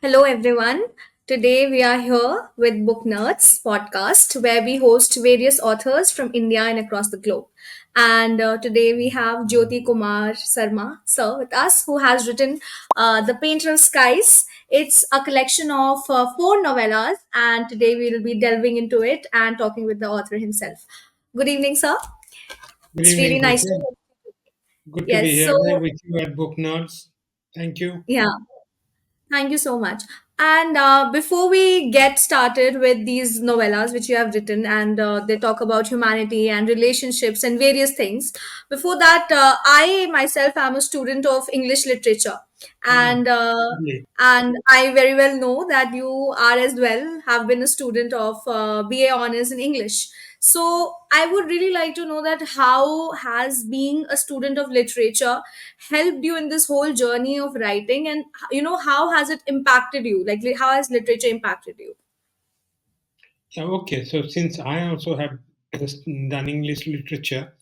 Hello, everyone. Today we are here with Booknerds Podcast, where we host various authors from India and across the globe. And today we have Jyoti Kumar Sarma, sir, with us, who has written The Painter of Skies. It's a collection of four novellas, and today we will be delving into it and talking with the author himself. Good evening, sir. Good It's really evening, nice Khushi. to. Good to be Yes, here so with you at Booknerds. Thank you. yeah. Thank you so much. And before we get started with these novellas which you have written, and they talk about humanity and relationships and various things, before that, I myself am a student of English literature, Ah, and lovely. I very well know that you are as well have been a student of BA honors in English. So I would really like to know that how has being a student of literature helped you in this whole journey of writing, and how has it impacted you, like how has literature impacted you? Okay, so since I also have done English literature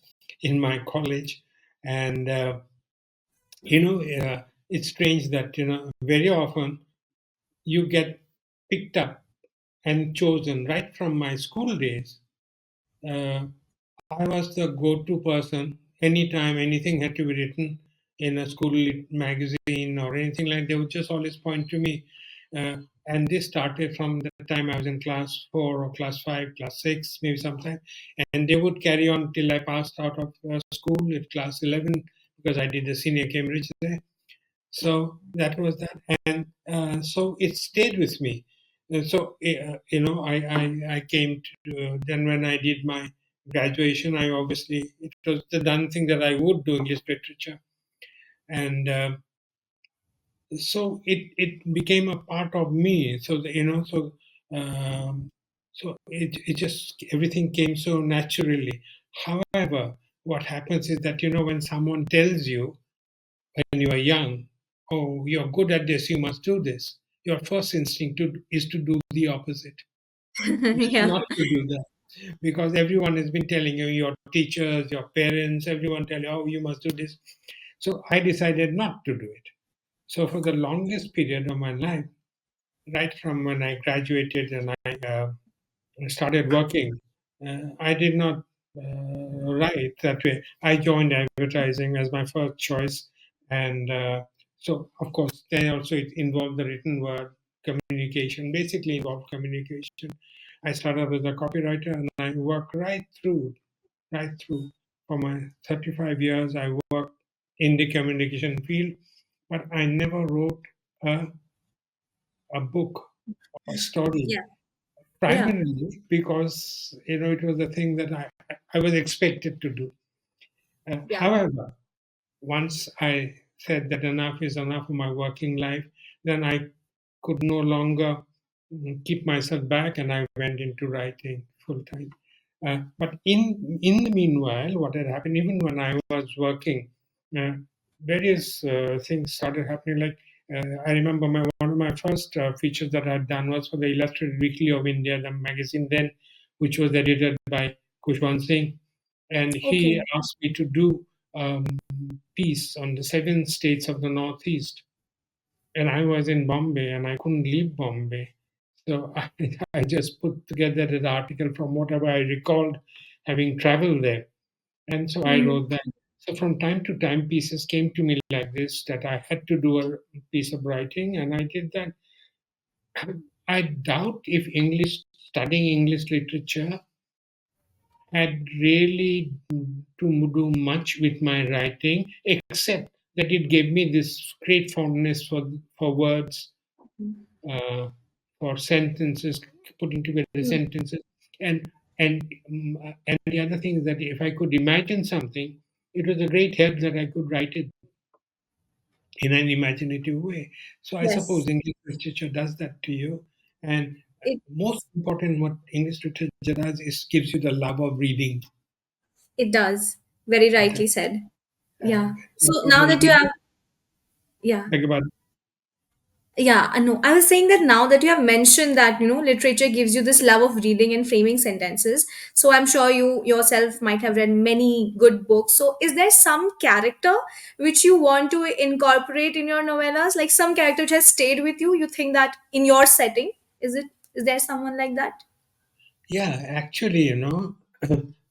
in my college, and it's strange that very often you get picked up and chosen right from my school days. Uh, I was the go-to person anytime anything had to be written in a school magazine or anything like. They would just always point to me, uh, and this started from the time I was in class 4 or class 5, class 6, maybe sometime, and they would carry on till I passed out of school at class 11 because I did the senior Cambridge there. So that was that, and so it stayed with me. I came to then when I did my graduation. I obviously it was the done thing that I would do English literature, and so it became a part of me. Um, it just everything came so naturally. However, what happens is that when someone tells you when you are young, oh, you're good at this, you must do this. Your first instinct is to do the opposite, which is Yeah. not to do that. Because everyone has been telling you, your teachers, your parents, everyone tell you, oh, you must do this. So I decided not to do it. So for the longest period of my life, right from when I graduated and I started working, I did not write that way. I joined advertising as my first choice, and so of course, then also it involved the written word communication. Basically, involved communication. I started as a copywriter, and I worked right through. For my 35 years, I worked in the communication field, but I never wrote a, a book or story Yeah. Yeah. primarily because it was the thing that I was expected to do. Yeah. However, once I said that enough is enough of my working life, then I could no longer keep myself back, and I went into writing full time. But in the meanwhile, what had happened, even when I was working, uh, various things started happening. Like I remember one of my first features that I had done was for the Illustrated Weekly of India, the magazine then, which was edited by Khushi, and he Okay. asked me to do a piece on the seven states of the Northeast. And I was in Bombay and I couldn't leave Bombay. So I just put together an article from whatever I recalled having traveled there. And so I Mhm. wrote that. So from time to time, pieces came to me like this that I had to do a piece of writing, and I did that. I doubt if studying English literature had really to do much with my writing, except that it gave me this great fondness for words, uh, for sentences, putting together Mhm. sentences, and and the other thing is that if I could imagine something, it was a great help that I could write it in an imaginative way. So I suppose Yes, English literature does that to you, and it most important, what English literature does is gives you the love of reading. it does. Very That, rightly said. uh, Yeah. So love of now that you reading. have, yeah, Like about Yeah, I know. I was saying that now that you have mentioned that, literature gives you this love of reading and framing sentences. So I'm sure you yourself might have read many good books. So is there some character which you want to incorporate in your novellas? Like some character which has stayed with you, you think that in your setting, is there someone like that? Yeah, actually,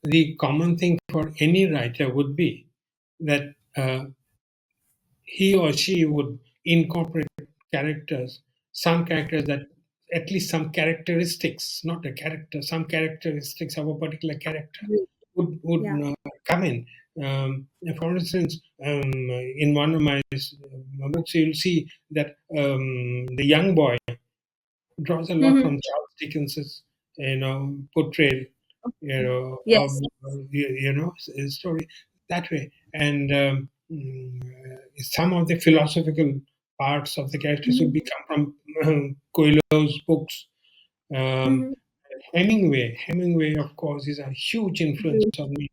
the common thing for any writer would be that he or she would incorporate characters, some characters that at least some characteristics, not a character, some characteristics of a particular character Great. would Yeah. come in. For instance, in one of my books, you'll see that the young boy draws a lot Mm-hmm. from Charles Dickens's, portrayal, of Yes. story that way, and some of the philosophical parts of the characters would Mm-hmm. become from Coelho's books. Um, Mm-hmm. Hemingway, of course, is a huge influence Agreed. on me,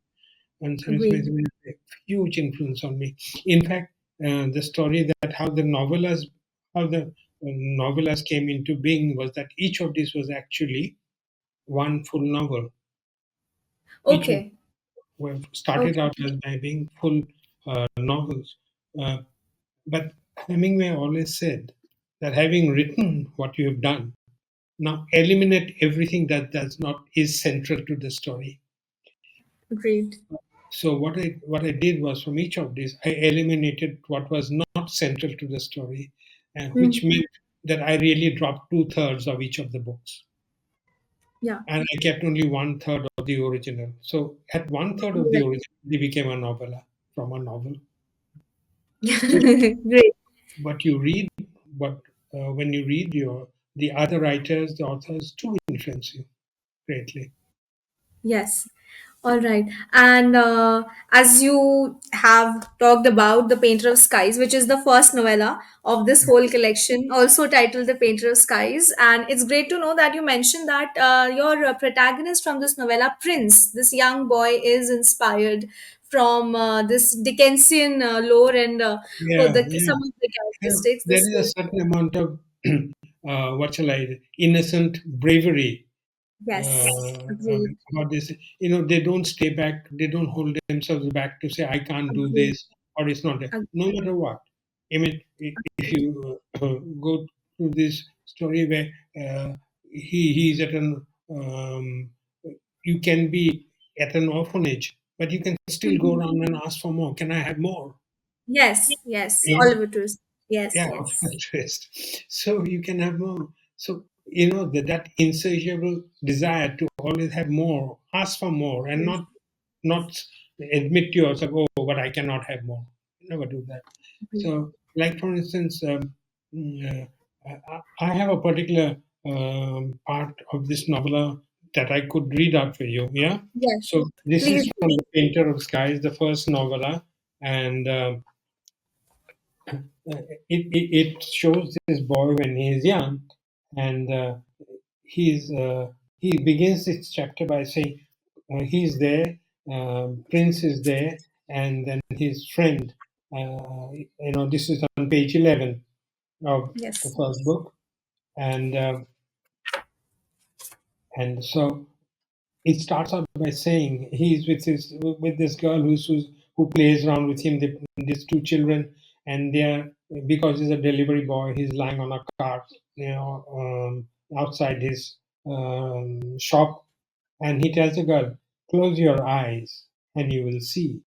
and so it's Agreed. a huge influence on me. In fact, the story that how the novellas came into being was that each of these was actually one full novel. Each of Okay. were started Okay. out as by being full novels. Uh, but Hemingway always said that having written what you have done, now eliminate everything that does not is central to the story. Agreed. So what I did was from each of these, I eliminated what was not central to the story, which Mm-hmm. meant that I really dropped 2/3 of each of the books, Yeah. and I kept only 1/3 of the original. So at 1/3 of the Right. original, they became a novella from a novel. So Great. what you read, what when you read the other writers, the authors too influence you greatly. Yes. All right. And as you have talked about The Painter of Skies, which is the first novella of this whole collection, also titled The Painter of Skies. And it's great to know that you mentioned that your protagonist from this novella, Prince, this young boy, is inspired from this Dickensian lore and Yeah, yeah. some of the Yeah, characteristics. there This is a certain amount of what shall I innocent bravery Yes, agreed. about this. They don't stay back. They don't hold themselves back to say I can't do Agreed. this or it's not there. Agreed. No matter what. I mean, if you go to this story where he's at an you can be at an orphanage, but you can still go Mhm. around and ask for more. Can I have more? Yes, yes. You know, Oliver Twist. Yes, yeah, of yes. interest. So you can have more. So that insatiable desire to always have more, ask for more, and Yes. not admit to yourself, oh, but I cannot have more. Never do that. Agreed. So, like for instance, I have a particular part of this novella that I could read out for you. Yeah. Yes. So this is Please. from the Painter of Skies, the first novella, and it shows this boy when he is young, and he begins this chapter by saying he's there, Prince is there, and then his friend. This is on page 11 of the Yes. first book, and so it starts out by saying he's with this girl who plays around with him. These two children, and they're because he's a delivery boy. He's lying on a cart, outside his shop, and he tells the girl, "Close your eyes, and you will see."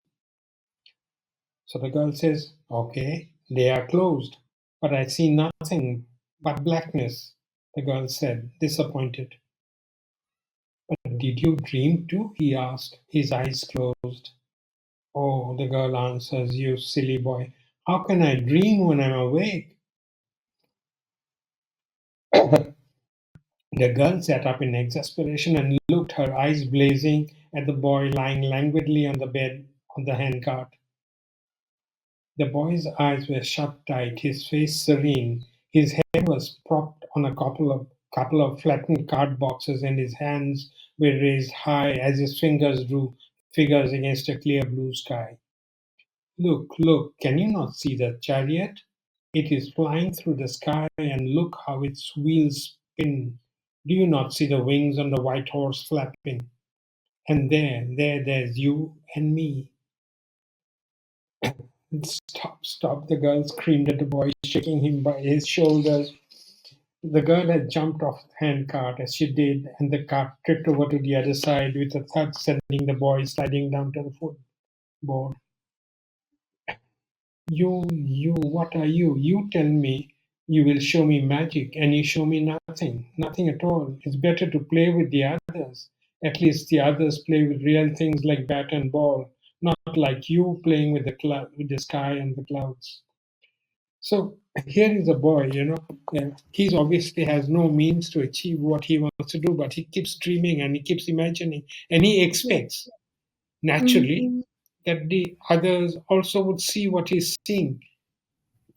So the girl says, "Okay, they are closed, but I see nothing but blackness." The girl said, disappointed. "But did you dream too?" he asked, his eyes closed. "Oh," the girl answers, "you silly boy. How can I dream when I'm awake?" The girl sat up in exasperation and looked, her eyes blazing, at the boy lying languidly on the bed on the handcart. The boy's eyes were shut tight, his face serene. His head was propped on a couple of flattened card boxes, and his hands were raised high as his fingers drew figures against a clear blue sky. "Look, look, can you not see the chariot?" It is flying through the sky, and look how its wheels spin. Do you not see the wings on the white horse flapping? And there's you and me. Stop, stop, the girl screamed at the boy, shaking him by his shoulders. The girl had jumped off the handcart as she did, and the cart tripped over to the other side with a thud, sending the boy sliding down to the footboard. What are you? You tell me you will show me magic, and you show me nothing, nothing at all. It's better to play with the others. At least the others play with real things like bat and ball, not like you playing with with the sky and the clouds. So here is a boy, he's obviously has no means to achieve what he wants to do, but he keeps dreaming and he keeps imagining, and he Yes. expects naturally Mm-hmm. that the others also would see what he's seeing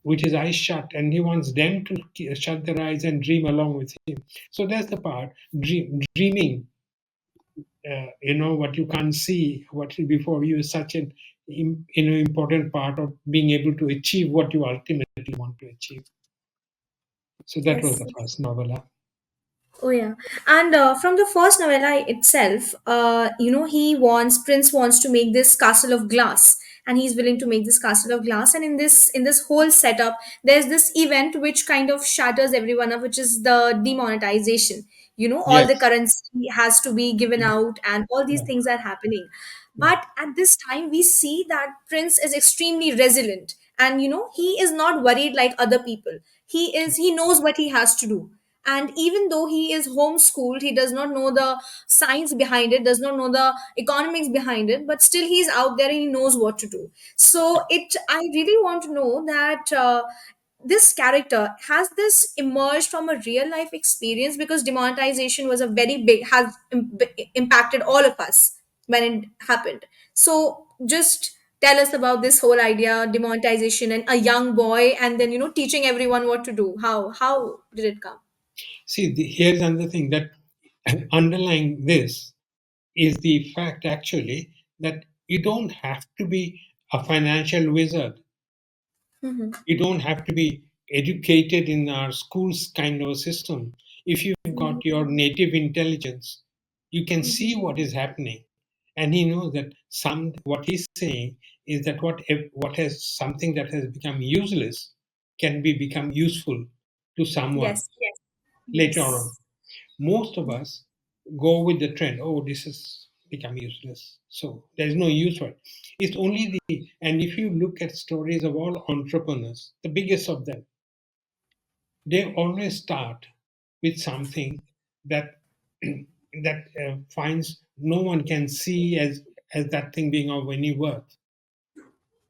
with his eyes shut, and he wants them to shut their eyes and dream along with him. So that's the part, dreaming. What you can't see, what is before you, is such an important part of being able to achieve what you ultimately want to achieve. So that was Yes. the first novella. Oh yeah, and from the first novella itself, Prince wants to make this castle of glass, and he's willing to make this castle of glass. And in this whole setup, there's this event which kind of shatters everyone up, which is the demonetization. All the Yes. currency has to be given Yeah. out, and all these Yeah. things are happening. Yeah. But at this time, we see that Prince is extremely resilient, and he is not worried like other people. He knows what he has to do, and even though he is homeschooled, he does not know the science behind it, does not know the economics behind it, but still he's out there and he knows what to do. So it I really want to know that this character has this emerged from a real life experience, because demonetization was a very big has impacted all of us when it happened. So just tell us about this whole idea, demonetization, and a young boy, and then teaching everyone what to do. How did it come? See, here's another thing that underlying this is the fact actually that you don't have to be a financial wizard. Mhm. You don't have to be educated in our schools kind of a system. If you've Mhm. got your native intelligence, you can Mhm. see what is happening. And he knows that what he's saying is that what has something that has become useless can be become useful to someone Yes. later on. Yes. Most of us go with the trend. Oh, this has become useless, so there's no use for it. It's only and if you look at stories of all entrepreneurs, the biggest of them, they always start with something that finds no one can see as that thing being of any worth,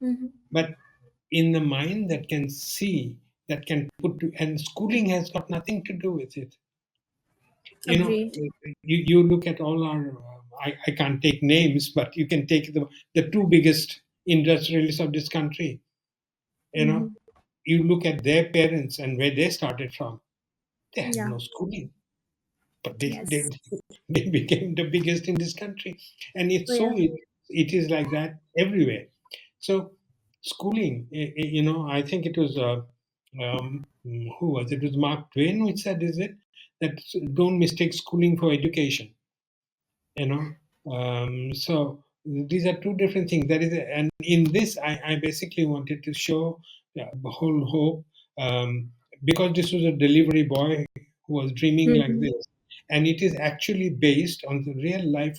Mhm. but in the mind that can see, that can and schooling has got nothing to do with it. you know Agreed. you look at all our I can't take names, but you can take the two biggest industrialists of this country. you know Mhm. you look at their parents and where they started from. They had Yeah. no schooling, but they Yes. they became the biggest in this country. And Oh yeah. it is like that everywhere. So schooling, I think it was who was it? It was Mark Twain which said, is it, that don't mistake schooling for education. you know so these are two different things. And in this, I basically wanted to show the whole hope, because this was a delivery boy who was dreaming like Mhm. this, and it is actually based on the real life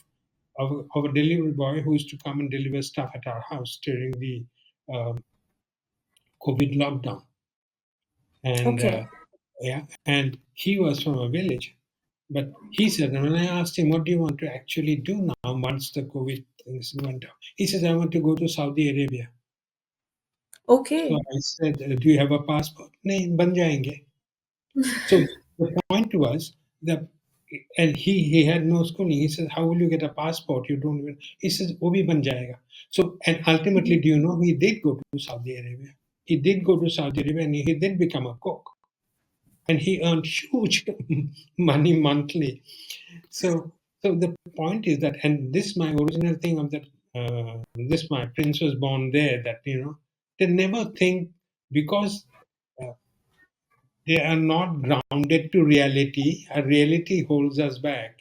of a delivery boy who used to come and deliver stuff at our house during the uh, COVID lockdown. And Okay. yeah, and he was from a village. But he said, and when I asked him, what do you want to actually do now once the COVID things went out? He says, I want to go to Saudi Arabia. So Okay. I said, do you have a passport? No, ban jayenge. So the point was that, and he had no schooling. He says, how will you get a passport? You don't even. He says, wo bhi ban jayega. So, and ultimately, Mhm. do you know, he did go to Saudi Arabia. He did go to Saudi Arabia, and he did become a cook. And he earned huge money monthly. So, so the point is that, and this my original thing of that. This my prince was born there. That they never think, because They are not grounded to reality. A reality holds us back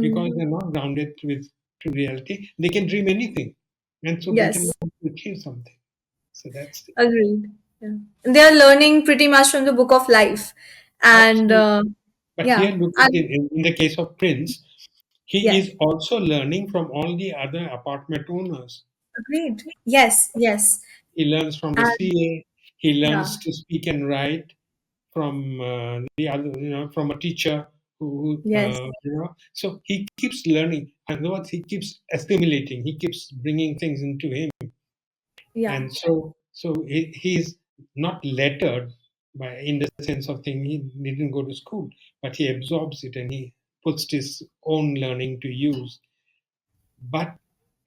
because Hmm. they're not grounded to reality. They can dream anything, and so they can Yes, achieve something. So that's it. agreed. Yeah. They are learning pretty much from the book of life. And Absolutely. But yeah, here, look at and it. In the case of Prince, he yes, is also learning from all the other apartment owners. agreed. Yes, yes. He learns from the And CA. He yeah, learns to speak and write from the other, from a teacher yes, So he keeps learning. In other words, he keeps assimilating. He keeps bringing things into him, yeah, and so he's not lettered by in the sense of thing. He didn't go to school, but he absorbs it and he puts his own learning to use. But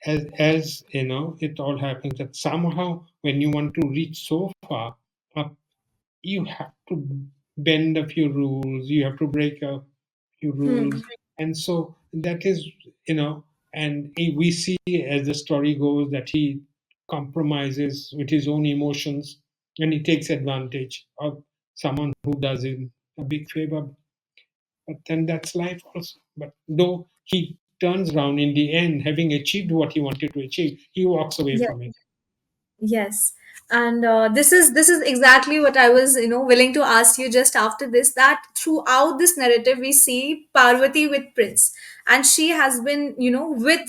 as it all happens that somehow when you want to reach so far up, you have to bend a few rules, you have to break a few rules. hmm, And so that is, and we see as the story goes that he compromises with his own emotions and he takes advantage of someone who does him a big favor. But then that's life also. But though he turns around in the end, having achieved what he wanted to achieve, he walks away yes. from it. Yes, and this is exactly what I was willing to ask you just after this. That throughout this narrative we see Parvati with Prince, and she has been with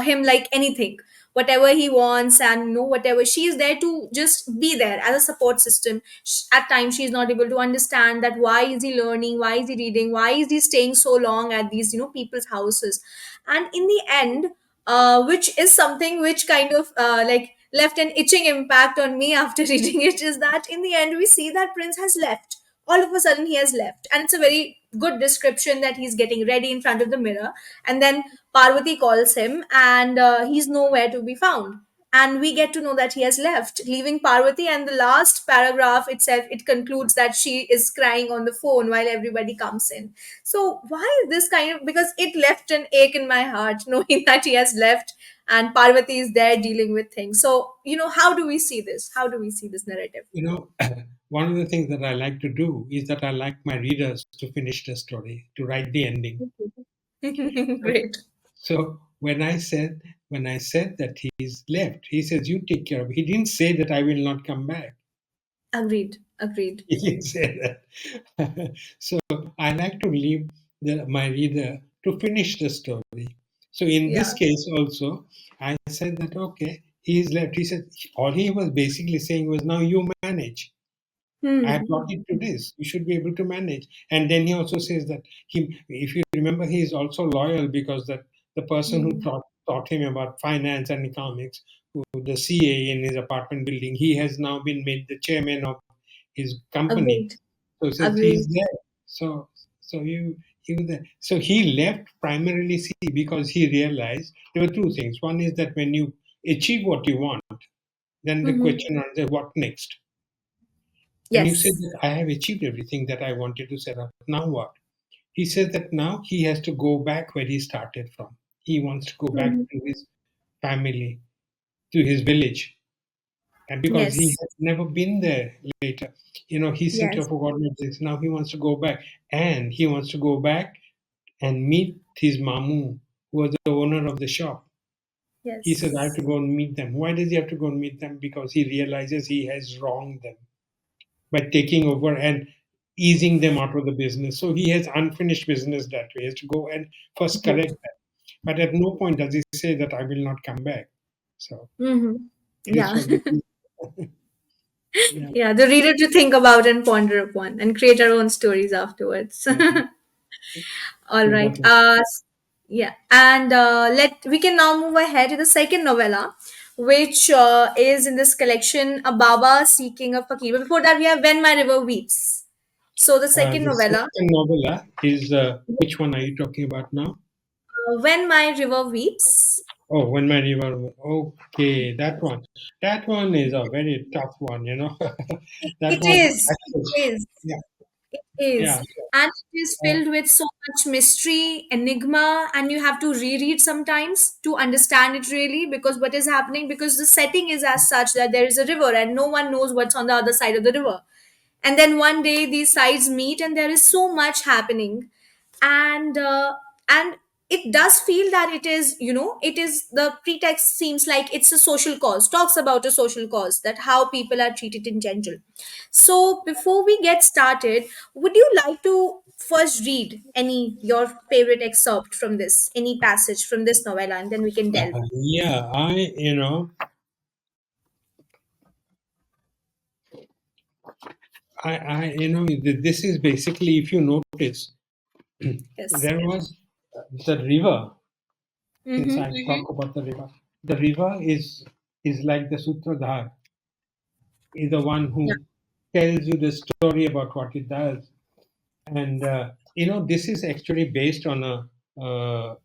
him like anything, whatever he wants, and whatever she is there to just be there as a support system. At times she is not able to understand that why is he learning, why is he reading, why is he staying so long at these people's houses, and in the end, which is something which kind of like left an itching impact on me after reading it, is that in the end we see that Prince has left. All of a sudden he has left, and it's a very good description that he's getting ready in front of the mirror, and then Parvati calls him, and he's nowhere to be found, and we get to know that he has left, leaving Parvati. And the last paragraph itself, it concludes that she is crying on the phone while everybody comes in. So why is this kind of, because it left an ache in my heart knowing that he has left and Parvati is there dealing with things. So how do we see this, how do we see this narrative? You know, one of the things that I like to do is that I like my readers to finish the story, to write the ending. Great. So when I said that he's left, he says, "You take care of it." He didn't say that I will not come back. Agreed, agreed. He didn't say that. So I like to leave my reader to finish the story. So in Yeah. this case also, I said that okay, he's left. He said all he was basically saying was, "Now you manage. I have Hmm. brought it to this. You should be able to manage." And then he also says that if you remember, he is also loyal because that the person who Hmm. taught him about finance and economics, the CA in his apartment building, he has now been made the chairman of his company. Agreed, So he says agreed. he's there. So you there. So he left primarily see because he realized there were two things. One is that when you achieve what you want, then the Hmm. question is what next? And you said Yes. that I have achieved everything that I wanted to set up. Now what? He says that now he has to go back where he started from. He wants to go back Hmm. to his family, to his village. And because he Yes, has never been there later, he seemed to yes, have forgotten this. Now he wants to go back. And he wants to go back and meet his Mamu, who was the owner of the shop. He says, I have to yes. go and meet them. Why does he have to go and meet them? Because he realizes he has wronged them by taking over and easing them out of the business. So he has unfinished business that way. He has to go and first Agreed. correct that. But at no point does he say that I will not come back. So Hmm. it is Yeah. what it is. Yeah. Yeah, the reader to think about and ponder upon and create our own stories afterwards. Mhm. All So right. that is, Yeah, and let we can now move ahead to the second novella, which is in this collection, A Baba Seeking a Fakir. But before that, we have When My River Weeps. So the second the novella, second novella is which one are you talking about now? When My River Weeps. Oh, when my river. Okay, that one. That one is a very tough one. That It one is. actually. It is. Yeah, It yeah. is. And it is Uh, filled with so much mystery, enigma, and you have to reread sometimes to understand it really, because what is happening, because the setting is as such that there is a river and no one knows what's on the other side of the river. and then one day these sides meet and there is so much happening. And it does feel that it is, it is, the pretext seems like it's a social cause, talks about a social cause, that how people are treated in general. So before we get started, would you like to first read any your favorite excerpt from this, any passage from this novella, and then we can delve. Yeah, this is basically, if you notice, Yes. there was the river. Since Mm-hmm. I talk about the river is like the Sutradhar, is the one Yeah. who tells you the story about what it does. And this is actually based on the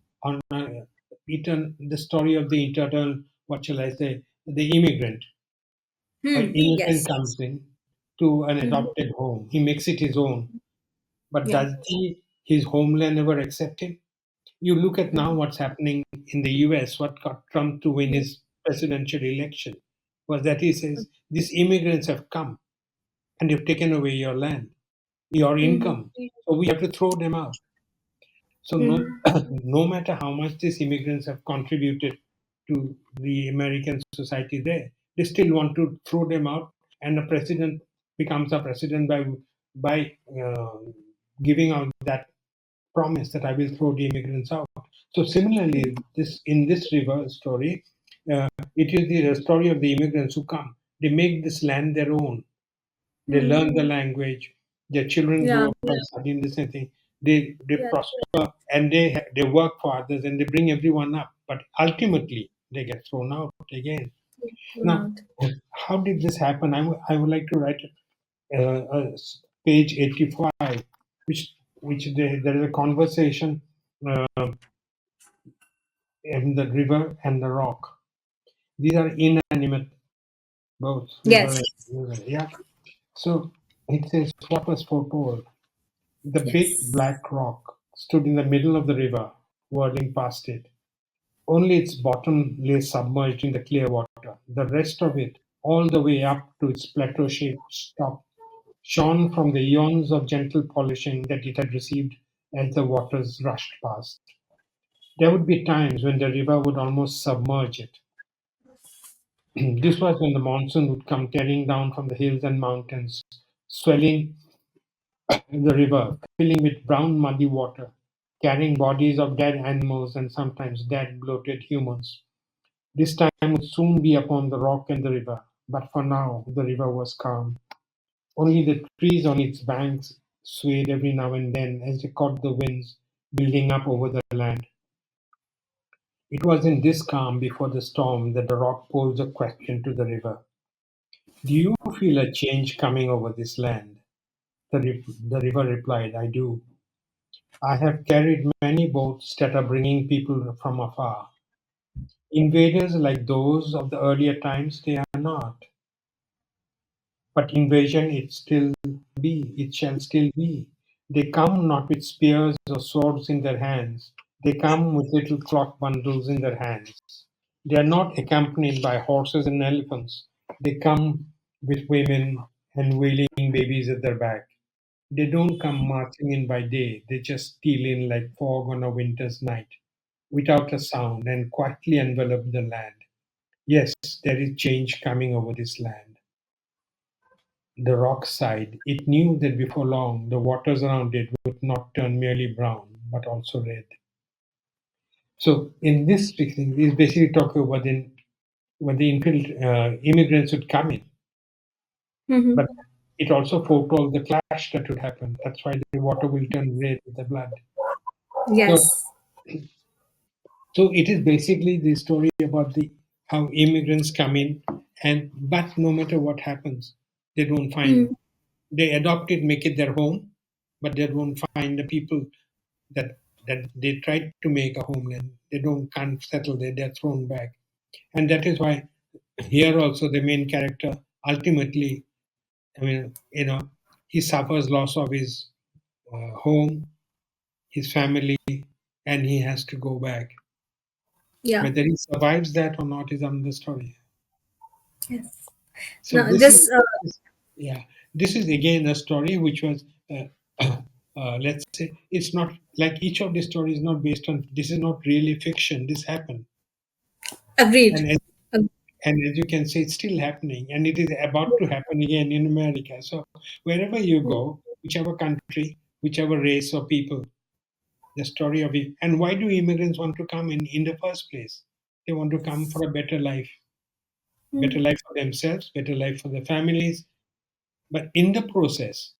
story of the eternal, what shall I say, the immigrant. An immigrant Yes. comes in to an Mhm. adopted home. He makes it his own. But Yeah. does his homeland ever accept him? You look at now Mhm. what's happening in the US, what got Trump to win his presidential election was that he says, these immigrants have come and they've taken away your land, your Mhm. income. So we have to throw them out. So no, Mhm. no matter how much these immigrants have contributed to the American society there, they still want to throw them out, and the president becomes a president by giving out that promise that I will throw the immigrants out. So similarly, this in this river story, it is the story of the immigrants who come. They make this land their own. They Mhm. learn the language. Their children Yeah. grow up and studying the same thing. They Yes. prosper and they work for others and they bring everyone up. But ultimately, they get thrown out again. Thrown Now, out. how did this happen? I would like to write page 85, there is a conversation uh, in the river and the rock. These are inanimate, both river Yes. and river. Yeah. So it says, what was foretold? The big Yes. black rock stood in the middle of the river, whirling past it. Only its bottom lay submerged in the clear water. The rest of it, all the way up to its plateau shaped top, shone from the eons of gentle polishing that it had received as the waters rushed past. There would be times when the river would almost submerge it. This was when the monsoon would come tearing down from the hills and mountains, swelling the river, filling with brown muddy water, carrying bodies of dead animals and sometimes dead bloated humans. This time would soon be upon the rock and the river, but for now the river was calm. Only the trees on its banks swayed every now and then as they caught the winds building up over the land. It was in this calm before the storm that the rock posed a question to the river. Do you feel a change coming over this land? The river replied, I do. I have carried many boats that are bringing people from afar. Invaders like those of the earlier times, they are not. But invasion it shall still be. They come not with spears or swords in their hands. They come with little cloth bundles in their hands. They are not accompanied by horses and elephants. They come with women and wailing babies at their back. They don't come marching in by day. They just steal in like fog on a winter's night, without a sound, and quietly envelop the land. Yes, there is change coming over this land. The rock sighed. It knew that before long the waters around it would not turn merely brown, but also red. So in this thing, he's basically talking about when the immigrants would come in, but Mm-hmm. it also foretold the clash that would happen. That's why the water will turn red with the blood. So, Yes. so it is basically the story about the how immigrants come in, and but no matter what happens, they don't find Mm. they adopt it, make it their home, but they don't find the people that they tried to make a homeland. They don't can't settle there. They're thrown back, and that is why here also the main character ultimately, I mean, he suffers loss of his home, his family, and he has to go back. Yeah. Whether he survives that or not is another story. Yes. So Now this is this. yeah. this is again a story which was, let's say, it's not like each of the stories is not based on. This is not really fiction. This happened, Agreed. and as, Ag- and as you can say, it's still happening, and it is about to happen again in America. So wherever you go, whichever country, whichever race or people, the story of it. And why do immigrants want to come in the first place? They want to come for a better life for themselves, better life for their families. But in the process,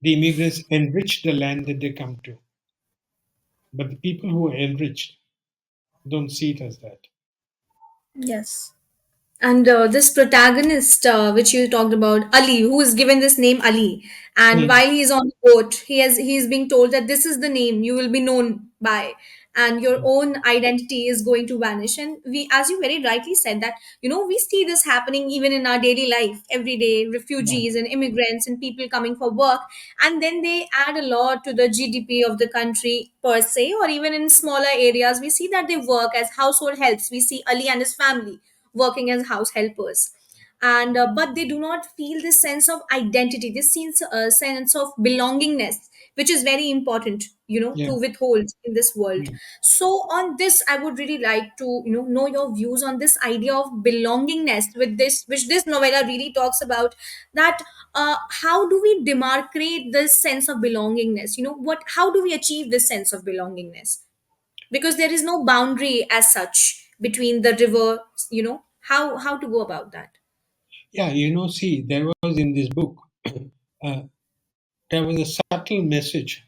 the immigrants enrich the land that they come to. But the people who are enriched don't see it as that. Yes. And this protagonist, which you talked about, Ali, who is given this name Ali, and Mm. while he is on the boat, he is being told that this is the name you will be known by, and your own identity is going to vanish. And we, as you very rightly said, that we see this happening even in our daily life, every day, Yeah. refugees and immigrants and people coming for work, and then they add a lot to the GDP of the country per se, or even in smaller areas, we see that they work as household helps. We see Ali and his family working as house helpers, and but they do not feel this sense of identity, this sense of belongingness, which is very important Yeah. to withhold in this world. Mm. So on this, I would really like to know your views on this idea of belongingness, with this which this novella really talks about, that how do we demarcate this sense of belongingness, what how do we achieve this sense of belongingness, because there is no boundary as such between the river, how to go about that. Yeah, see, there was in this book, uh, there was a subtle message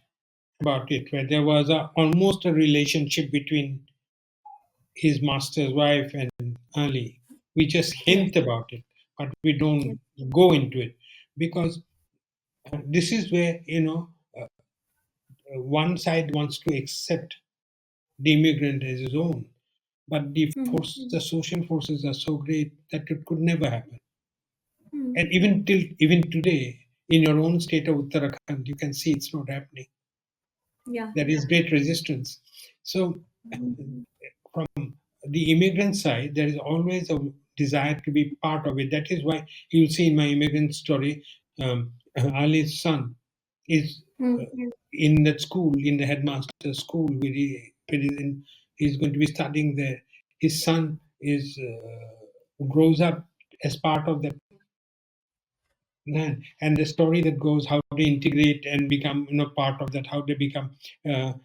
about it where there was almost a relationship between his master's wife and Ali. We just Yes. hint about it, but we Yes. don't go into it because this is where, one side wants to accept the immigrant as his own, but the social forces are so great that it could never happen. And even today, in your own state of Uttarakhand, you can see it's not happening. Yeah. There is great resistance. So, from the immigrant side, there is always a desire to be part of it. That is why you'll see in my immigrant story, Ali's son is in that school, in the headmaster's school, he's going to be studying there. His son is grows up as part of that land, and the story that goes how they integrate and become part of that, how they become how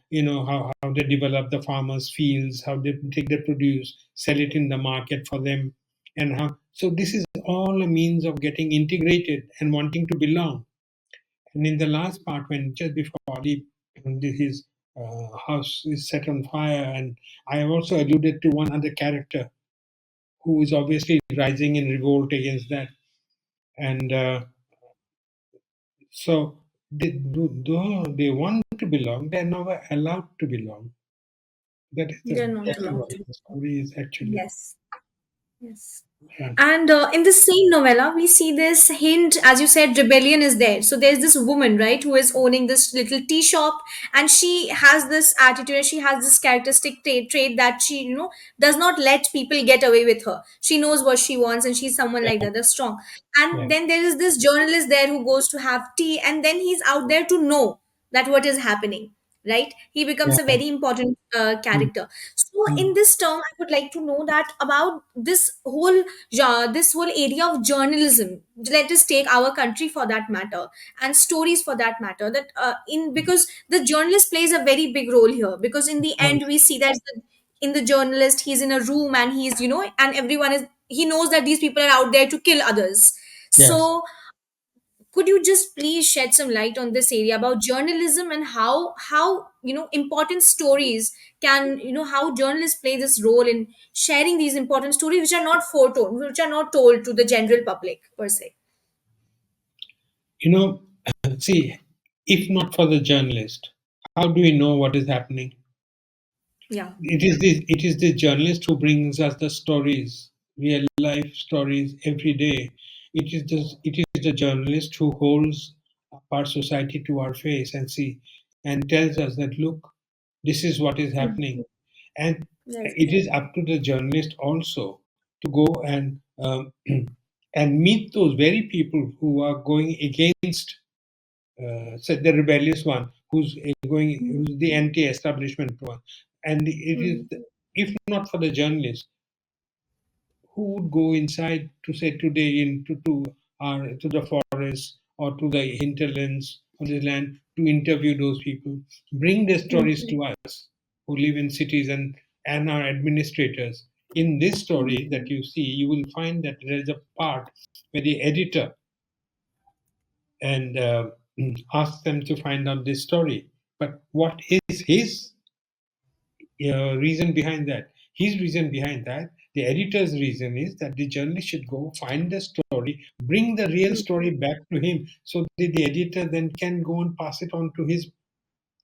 they develop the farmers fields, how they take the produce, sell it in the market for them, and how so this is all a means of getting integrated and wanting to belong. And in the last part, when just before Ali, his house is set on fire, and I have also alluded to one other character who is obviously rising in revolt against that. And so though they want to belong, they're never allowed to belong. They're not That is allowed what to. the story is actually. Yes. Yes. Yeah. And in the same novella, we see this hint, as you said, rebellion is there. So there's this woman, right, who is owning this little tea shop, and she has this attitude, and she has this characteristic trait that she, does not let people get away with her. She knows what she wants, and she's someone like that. They're strong. Yeah. And then there is this journalist there who goes to have tea, and then he's out there to know that what is happening, right? He becomes a Yeah. very important Mm, character. So in mm, this term, I would like to know that about this whole area of journalism. Let us take our country for that matter, and stories for that matter, that in because the journalist plays a very big role here, because in the right. end we see that in the journalist, he's in a room, and he's and everyone is, he knows that these people are out there to kill others. Yes. So could you just please shed some light on this area about journalism, and how important stories can, how journalists play this role in sharing these important stories, which are not foretold, which are not told to the general public per se. You know, see, if not for the journalist, how do we know what is happening? Yeah. It is the journalist who brings us the stories, real life stories every day. It is the journalist who holds up our society to our face and tells us that look, this is what is happening. And Yes. it is up to the journalist also to go and and meet those very people who are going against, say, the rebellious one, who's the anti-establishment one. And it is, Mm. if not for the journalist, who would go inside to say today into to the forest or to the hinterlands of the land to interview those people, bring their stories to us who live in cities and are administrators. In this story that you see, you will find that there is a part where the editor and asks them to find out this story. But what is his reason behind that? His reason behind that, the editor's reason is that the journalist should go find the story, bring the real story back to him, so that the editor then can go and pass it on to his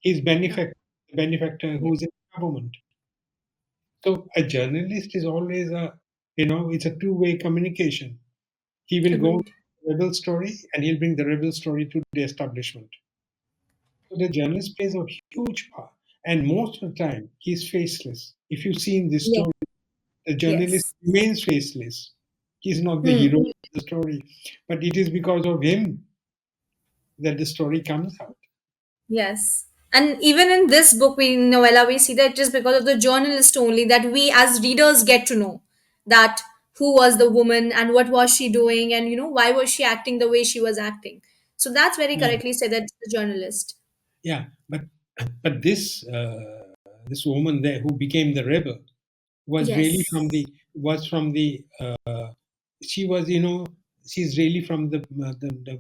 Yeah. benefactor Yeah. who's in government. So a journalist is always it's a two-way communication. He will go Agreed. to the rebel story and he'll bring the rebel story to the establishment. So the journalist plays a huge part. And most of the time, he's faceless. If you see in this Yes. story, the journalist Yes. remains faceless. He's not the Hmm. hero of the story. But it is because of him that the story comes out. Yes. And even in this book, we novella, we see that it is because of the journalist only that we as readers get to know that who was the woman and what was she doing and why was she acting the way she was acting. So that's very Yeah. correctly said that it's the journalist. Yeah. But this woman there who became the rebel was really Yes. was from the she was, she's really from the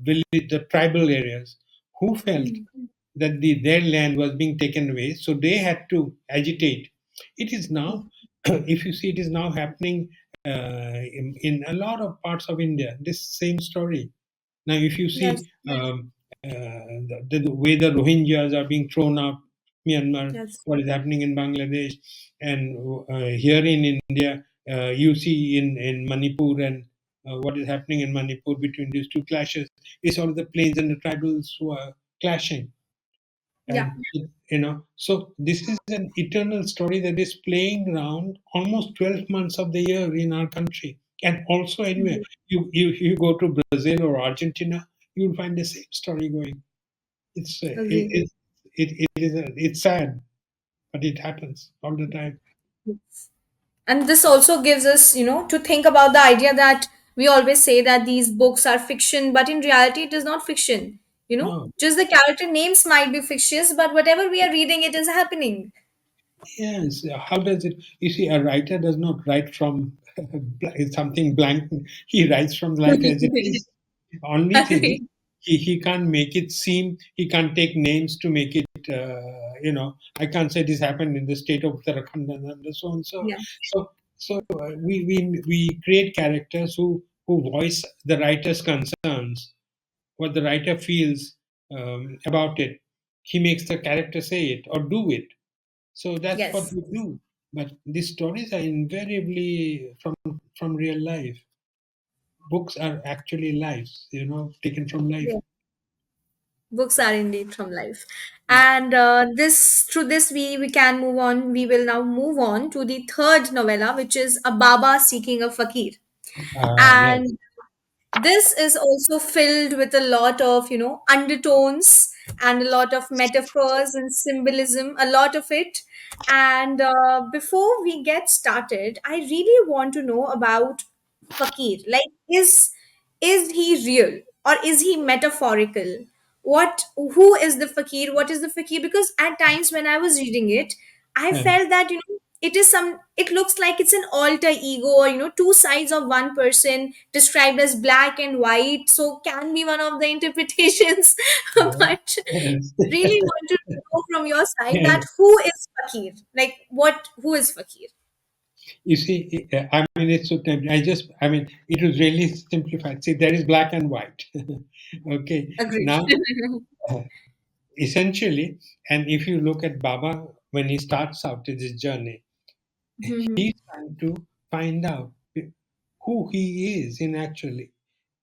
village, the tribal areas, who felt Mm. that their land was being taken away, so they had to agitate. It is now, if you see, it is now happening in a lot of parts of India. This same story. Now, if you Yes. see the way the Rohingyas are being thrown out, Myanmar, Yes. what is happening in Bangladesh, and here in India, you see in Manipur and what is happening in Manipur between these two clashes. It's all the plains and the tribals who are clashing. Yeah. And so this is an eternal story that is playing around almost 12 months of the year in our country, and also anywhere. Agreed. You go to Brazil or Argentina, you'll find the same story going. It's Agreed. it's sad, but it happens all the time. Yes. And this also gives us to think about the idea that we always say that these books are fiction, but in reality it is not fiction. No. Just the character names might be fictitious, but whatever we are reading, it is happening. Yes, how does it? You see, a writer does not write from something blank. He writes from life as it is. Only thing is, Agreed. he can't make it seem. He can't take names to make it. I can't say this happened in the state of Uttarakhand and so on. Yeah. We create characters who voice the writer's concerns, what the writer feels about it. He makes the character say it or do it, so that's what Yes. we do. But these stories are invariably from real life. Books are actually lives, taken from life. Yeah. Books are indeed from life. Yeah. And this through this we can move on. We will now move on to the third novella, which is a Baba seeking a Fakir. Yes. And this is also filled with a lot of undertones and a lot of metaphors and symbolism, a lot of it. And before we get started, I really want to know about Fakir. Like, is he real or is he metaphorical? Who is the Fakir? What is the Fakir? Because at times when I was reading it, I Yeah. felt that it looks like it's an alter ego, or two sides of one person described as black and white, so can be one of the interpretations. But Yes. really wanted to know from your side Yes. that who is Fakir, like who is Fakir? You see, I mean, it's so tempting. I mean, it was really simplified. See, there is black and white. Okay. Agreed. Now, uh, essentially, and if you look at Baba when he starts out in this journey, Mhm. he's trying to find out who he is in actually,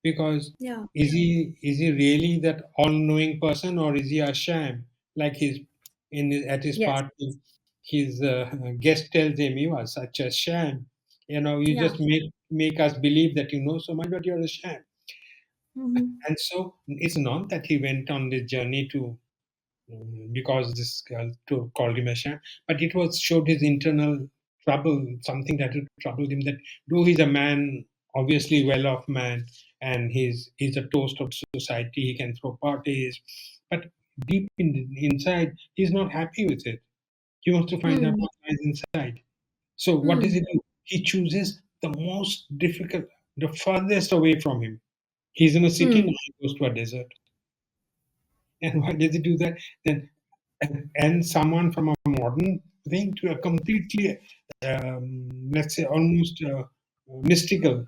because Yeah. is he really that all-knowing person, or is he a sham, like at his Yes. party his guest tells him he was such a sham. You Yeah. just make us believe that you know so much, but you're a sham. Mm-hmm. And so it's not that he went on this journey to because this girl called him a sham, but it was showed his internal trouble, something that had troubled him. That though he's a man, obviously well-off man, and he's a toast of society, he can throw parties, but deep inside, he's not happy with it. He wants to find out Hmm. what lies inside. So what does he Hmm. do? He chooses the most difficult, the furthest away from him. He's in a city, Hmm. now he goes to a desert. And why does he do that? Then and someone from a modern thing to a completely, let's say, almost mystical to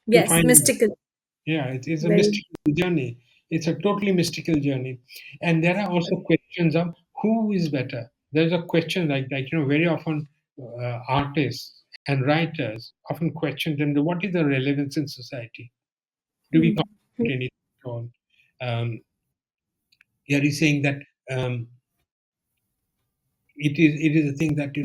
Yes, find out. mystical. Yeah, it is a Very. mystical journey. It's a totally mystical journey, and there are also questions of who is better. There's a question very often artists and writers often question them: what is the relevance in society? Do we Hmm. contribute anything at all? Um, Here he's saying that. It is a thing that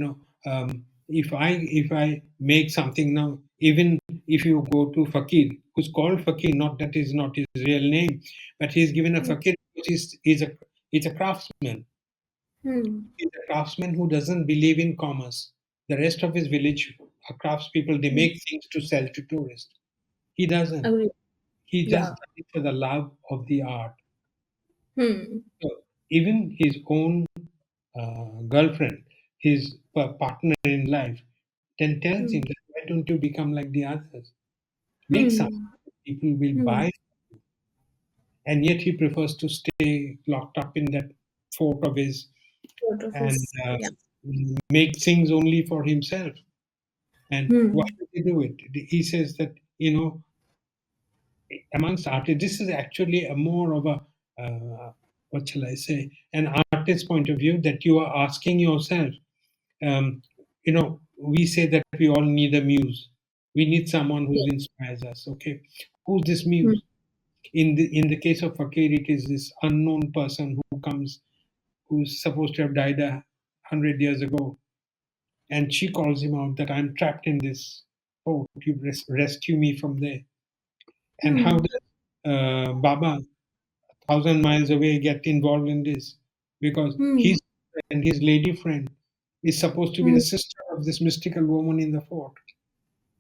if I make something now, even if you go to Fakir, who's called Fakir, not that is not his real name, but he's given a Hmm. Fakir because he's a craftsman. Hmm. He's a craftsman who doesn't believe in commerce. The rest of his village are craftspeople. They Hmm. make things to sell to tourists. He doesn't. Agree. He just Yeah. does it for the love of the art. Hmm. So even his own girlfriend, his partner in life, then tells Hmm. him that why don't you become like the others? Make something Hmm. that people will Hmm. buy, and yet he prefers to stay locked up in that fort of his Sort of and is. Yeah. make things only for himself. And why Hmm. does he do it? He says that amongst artists, this is actually a more of a what shall I say, an artist's point of view that you are asking yourself. We say that we all need a muse. We need someone who Yeah. inspires us. Okay, who's this Hmm. muse? In the case of Fakir, it is this unknown person who comes, who's supposed to have died 100 years ago, and she calls him out that I'm trapped in this. Oh, you rescue me from there. And how Hmm. does Baba, 1,000 miles away, get involved in this? Because Hmm. his lady friend is supposed to be the Hmm. sister of this mystical woman in the fort.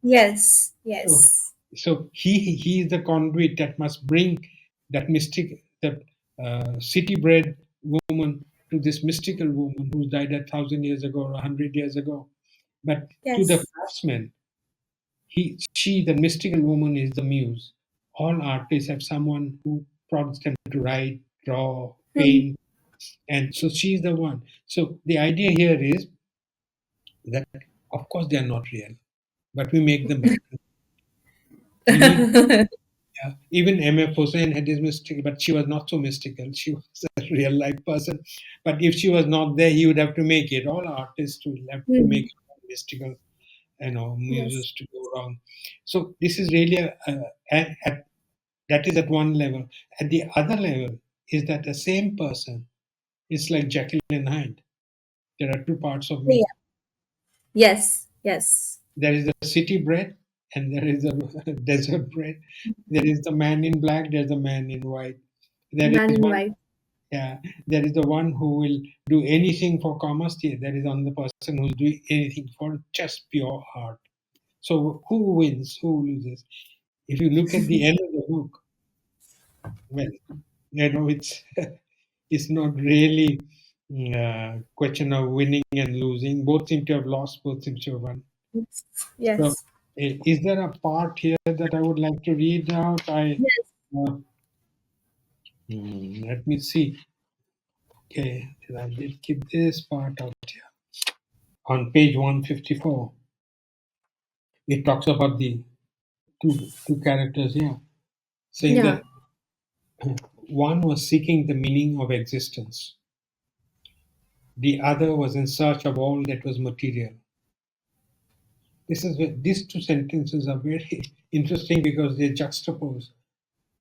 Yes. So, Yes. so he is the conduit that must bring that city-bred woman to this mystical woman who's died 1,000 years ago or 100 years ago. But to the Yes. craftsman, the mystical woman, is the muse. All artists have someone who prompts them to write, draw, Hmm. paint, and so she's the one. So the idea here is that, of course, they are not real, but we make them happen. We need. Yeah. Even M.F. Hussain had his mystical, but she was not so mystical. She was a real life person. But if she was not there, he would have to make it. All artists will have to Hmm. make mystical, Yes. muses to go wrong. So this is really that is at one level. At the other level is that the same person is like Jekyll and Hyde. There are two parts of Yeah. me. Yes. Yes. There is the city bred and there is the desert bred. There is the man in black. There's the man in white. There Man is in one. white. Yeah, there is the one who will do anything for commerce. Yeah, there is another person who's doing anything for just pure art. So who wins? Who loses? If you look at the end of the book, well, it's it's not really question of winning and losing. Both seem to have lost. Both seem to have won. Yes. So, Yes. is there a part here that I would like to read out? Yes. Uh, Let me see. Okay, I did keep this part out here. On page 154, it talks about the two characters here, saying Yeah. that one was seeking the meaning of existence, the other was in search of all that was material. These two sentences are very interesting because they juxtapose.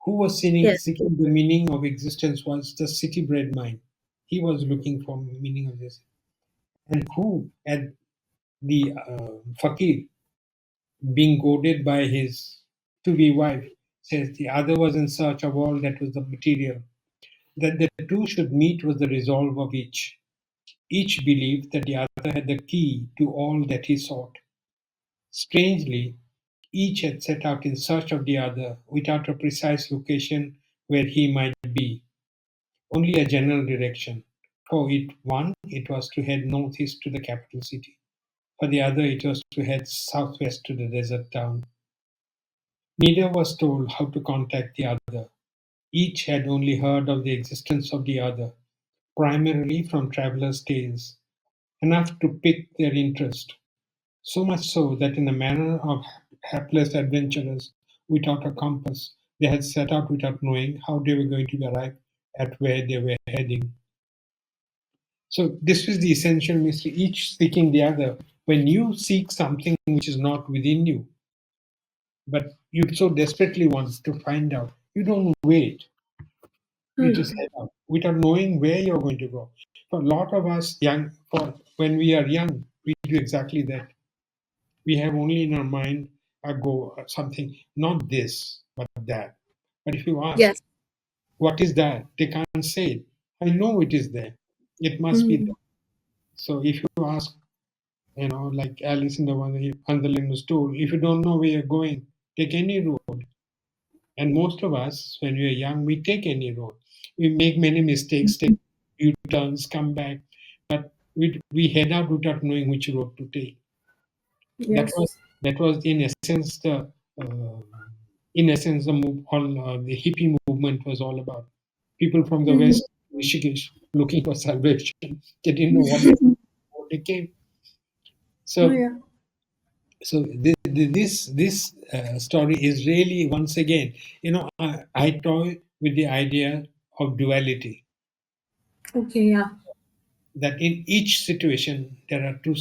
Who was Yes. seeking the meaning of existence was the city-bred mind. He was looking for meaning of this, and who at the fakir. being goaded by his to be wife, says the other was in search of all that was the material. That the two should meet was the resolve of each. Each believed that the other had the key to all that he sought. Strangely, each had set out in search of the other without a precise location where he might be, only a general direction. For one, it was to head northeast to the capital city. For the other, it was to head southwest to the desert town. Neither was told how to contact the other. Each had only heard of the existence of the other, primarily from travelers' tales, enough to pique their interest. So much so that, in the manner of hapless adventurers without a compass, they had set out without knowing how they were going to arrive at where they were heading. So, this is the essential mystery, each seeking the other. When you seek something which is not within you, but you so desperately want to find out, you don't wait. You just Hmm. head out without knowing where you're going to go. For a lot of us, for when we are young, we do exactly that. We have only in our mind a goal, something, not this, but that. But if you ask, Yes. what is that? They can't say it. I know it is there. It must be Hmm. there. So if you ask, like Alice in the Wonderland was told, if you don't know where you're going, take any road. And most of us, when we are young, we take any road. We make many mistakes, take U-turns, come back, but we head out without knowing which road to take. That was Yes. that was uh, in essence the move on the hippie movement was all about. People from the Hmm. west, Rishikesh, looking for salvation. They didn't know what they came. Oh, So yeah. this story is really, once again, I toy with the idea of duality, Okay. Yeah. that in each situation there are two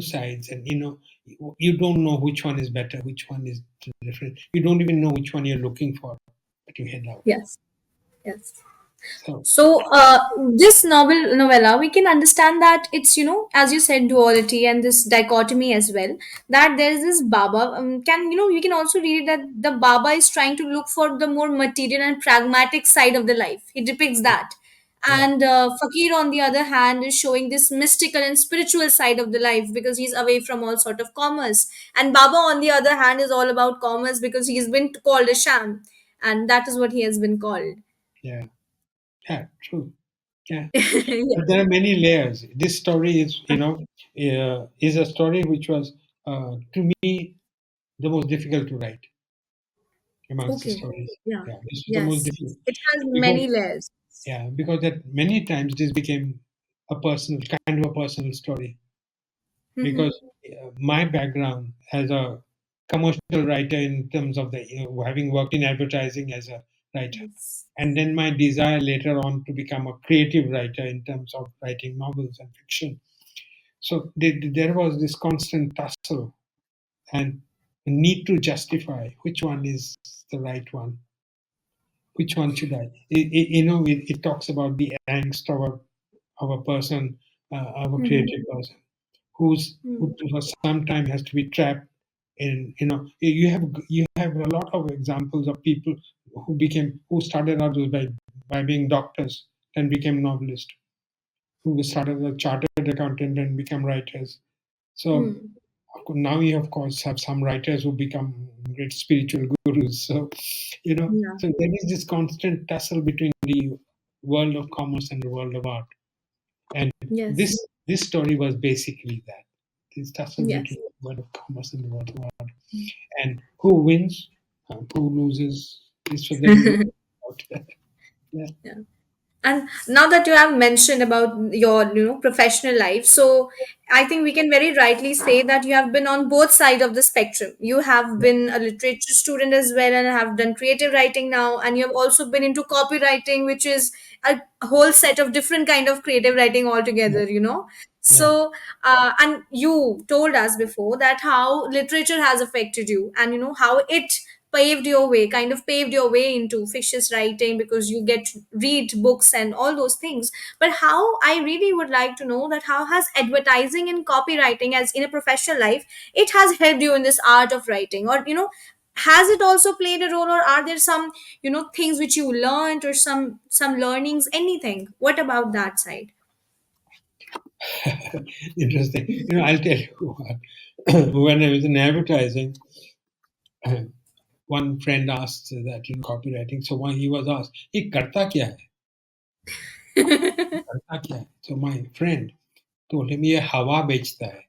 sides, and you don't know which one is better, which one is different. You don't even know which one you're looking for, but you head out. Yes. Yes. So So, this novella, we can understand that it's, as you said, duality and this dichotomy as well. That there's this Baba. We can also read it that the Baba is trying to look for the more material and pragmatic side of the life. He depicts that. yeah, And Fakir, on the other hand, is showing this mystical and spiritual side of the life because he's away from all sort of commerce. And Baba, on the other hand, is all about commerce because he's been called a sham. And that is what he has been called. yeah, yeah, true. Yeah, Yeah. but there are many layers. This story is a story which was, to me, the most difficult to write amongst the Okay. stories. Yeah. Yeah, this was the most Yes. difficult It has because, many layers. yeah, because that many times this became a personal kind of a personal story. Mm-hmm. Because my background as a commercial writer, in terms of having worked in advertising as a writer, Yes. and then my desire later on to become a creative writer in terms of writing novels and fiction. So there was this constant tussle and need to justify which one is the right one, which one should I? It talks about the angst of a person, of a Mm-hmm. creative person, who for some time has to be trapped in. You have a lot of examples of people who started out by being doctors and became novelists, who started as a chartered accountant and become writers. So Mm. now you of course have some writers who become great spiritual gurus. So Yeah. so there is this constant tussle between the world of commerce and the world of art, and this Yes. this story was basically that, this tussle Yes. between the world of commerce and the world of art, and who wins, who loses, is for them to work out. Yeah, Yeah. And now that you have mentioned about your professional life, so I think we can very rightly say that you have been on both sides of the spectrum. You have yeah, been a literature student as well and have done creative writing now, and you have also been into copywriting, which is a whole set of different kind of creative writing yeah, altogether. yeah, So and you told us before that how literature has affected you and how it paved your way, kind of paved your way into fictitious writing because you get to read books and all those things. But how, I really would like to know that how has advertising and copywriting as in a professional life, it has helped you in this art of writing, or has it also played a role, or are there some things which you learned, or some learnings, anything? What about that side? Interesting. I'll tell you what. When I was in advertising, one friend asked that, copywriting. So when he was asked, "ये करता क्या है? करता क्या है?" So my friend told him, "ये हवा बेचता है."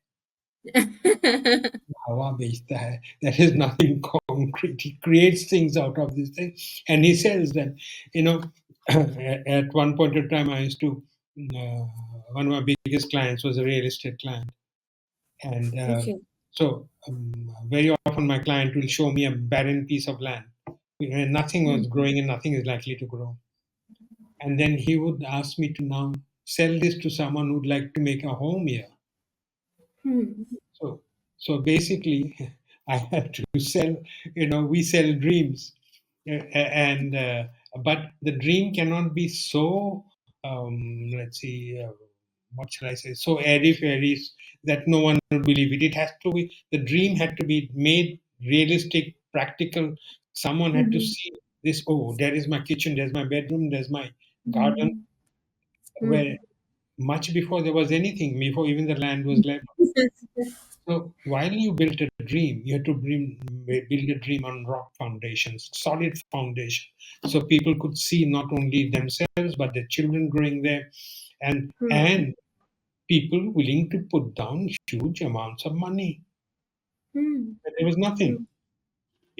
हवा बेचता है. That is nothing concrete. He creates things out of this thing, and he says that, you know, at one point in time, I used to. Uh, One of my biggest clients was a real estate client, and Okay. so very often my client will show me a barren piece of land where nothing was growing and nothing is likely to grow, and then he would ask me to now sell this to someone who'd like to make a home here. Hmm. So, so basically, I had to sell. We sell dreams, and but the dream cannot be so. Let's see, what shall I say? So airy fairy that no one will believe it. It has to be. The dream had to be made realistic, practical. Someone had to Mhm. see this. Oh, there is my kitchen. There's my bedroom. There's my garden. Mhm. Where Hmm. much before there was anything, before even the land was left. So while you built a dream, you had to build a dream on rock foundations, solid foundation, so people could see not only themselves but their children growing there, Hmm. and people willing to put down huge amounts of money. Hmm. But there was nothing. Hmm.